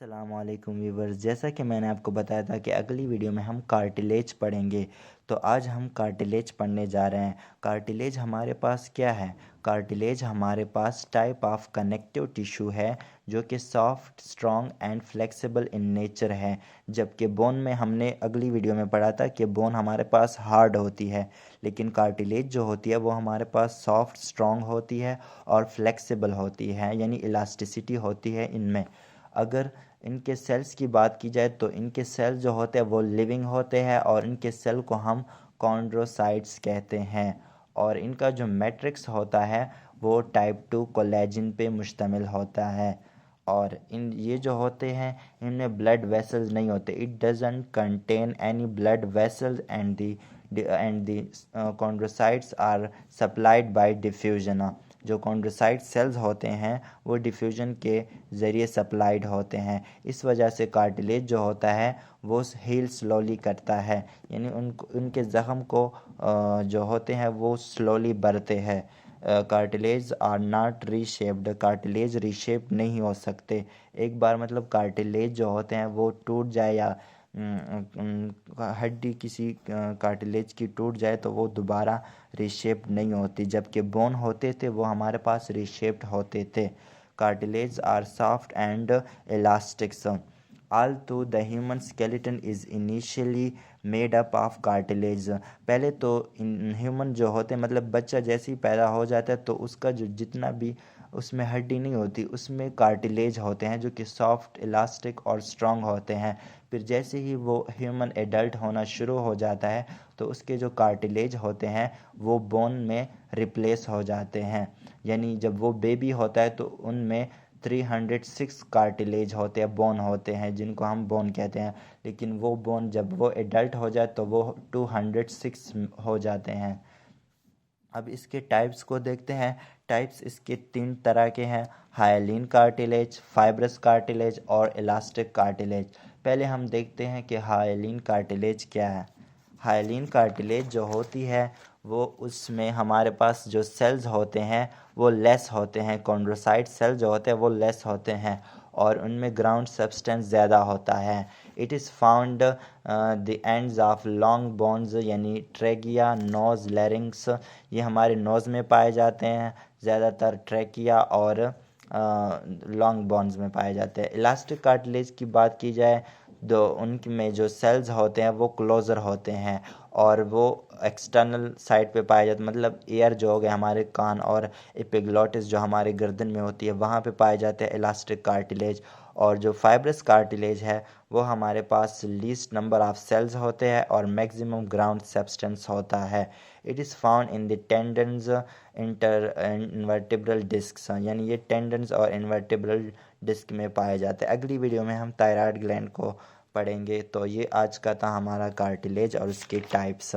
अस्सलामुअलैकुम व्यूवर्स, जैसा कि मैंने आपको बताया था कि अगली वीडियो में हम कार्टिलेज पढ़ेंगे। तो आज हम कार्टिलेज पढ़ने जा रहे हैं। कार्टिलेज हमारे पास क्या है? कार्टिलेज हमारे पास टाइप ऑफ कनेक्टिव टिश्यू है जो कि soft, strong and flexible in nature है। जबकि बोन में हमने अगली वीडियो में पढ़ा था कि बोन हमारे पास हार्ड होती है, लेकिन कार्टिलेज जो होती है वो हमारे पास सॉफ्ट, स्ट्रॉन्ग होती है और फ्लेक्सिबल होती है, यानी इलास्टिसिटी होती है इनमें। अगर इनके सेल्स की बात की जाए तो इनके सेल जो होते हैं वो लिविंग होते हैं और इनके सेल को हम कॉन्ड्रोसाइट्स कहते हैं। और इनका जो मैट्रिक्स होता है वो टाइप 2 कोलेजन पे मुश्तमिल होता है। और इन ये जो होते हैं इनमें ब्लड वेसल्स नहीं होते। It doesn't contain any blood vessels and the chondrocytes are supplied by diffusion. जो कॉन्ड्रोसाइट सेल्स होते हैं वो डिफ्यूजन के ज़रिए सप्लाइड होते हैं। इस वजह से कार्टिलेज जो होता है वो हील स्लोली करता है, यानी उनके ज़ख़म को जो होते हैं वो स्लोली बढ़ते हैं। Cartilage are not reshaped. Cartilage reshape नहीं हो सकते। एक बार मतलब कार्टिलेज जो होते हैं वो टूट जाए या हड्डी किसी कार्टिलेज की टूट जाए तो वो दोबारा रीशेप्ड नहीं होती। जबकि बोन होते थे वो हमारे पास रीशेप्ड होते थे। Cartilage are soft and elastics. Although the human skeleton is initially made up of cartilage। पहले तो ह्यूमन जो होते हैं मतलब बच्चा जैसे ही पैदा हो जाता है तो उसका जो जितना भी उसमें हड्डी नहीं होती उसमें कार्टिलेज होते हैं जो कि सॉफ्ट, इलास्टिक और स्ट्रॉन्ग होते हैं। फिर जैसे ही वो ह्यूमन एडल्ट होना शुरू हो जाता है तो उसके जो कार्टिलेज होते हैं वो बोन में रिप्लेस हो जाते हैं। यानी जब वो बेबी होता है तो उनमें 306 कार्टिलेज होते हैं, बोन होते हैं जिनको हम बोन कहते हैं। लेकिन वो बोन जब वो एडल्ट हो जाए तो वो 206 हो जाते हैं। अब इसके टाइप्स को देखते हैं। टाइप्स इसके 3 तरह के हैं: हाइलिन कार्टिलेज, फाइब्रस कार्टिलेज और इलास्टिक कार्टिलेज। पहले हम देखते हैं कि हाइलिन कार्टिलेज क्या है। हाइलिन कार्टिलेज जो होती है वो उसमें हमारे पास जो सेल्स होते हैं वो लेस होते हैं। कॉन्ड्रोसाइट सेल जो होते हैं वो लेस होते हैं और उनमें ग्राउंड सब्सटेंस ज़्यादा होता है। It is found the ends of long bones, यानी ट्रेकिया, नोज, लैरिंग्स। ये हमारे नोज़ में पाए जाते हैं ज़्यादातर, ट्रेकिया और लॉन्ग बोन्स में पाए जाते हैं। इलास्टिक कार्टिलेज की बात की जाए तो उनमें जो सेल्स होते हैं वो क्लोज़र होते हैं और वो एक्सटर्नल साइड पे पाए जाते हैं। मतलब ईयर जो हो गए हमारे कान और एपिग्लोटिस जो हमारे गर्दन में होती है वहाँ पे पाए जाते हैं इलास्टिक कार्टिलेज। और जो फाइब्रस कार्टिलेज है वो हमारे पास लीस्ट नंबर ऑफ सेल्स होते हैं और मैक्सिमम ग्राउंड सब्सटेंस होता है। It is found in the tendons, intervertebral discs, यानी ये टेंडन्स और इनवर्टिब्रल डिस्क में पाए जाते हैं। अगली वीडियो में हम थायराइड ग्लैंड को पढ़ेंगे। तो ये आज का था हमारा कार्टिलेज और उसके टाइप्स।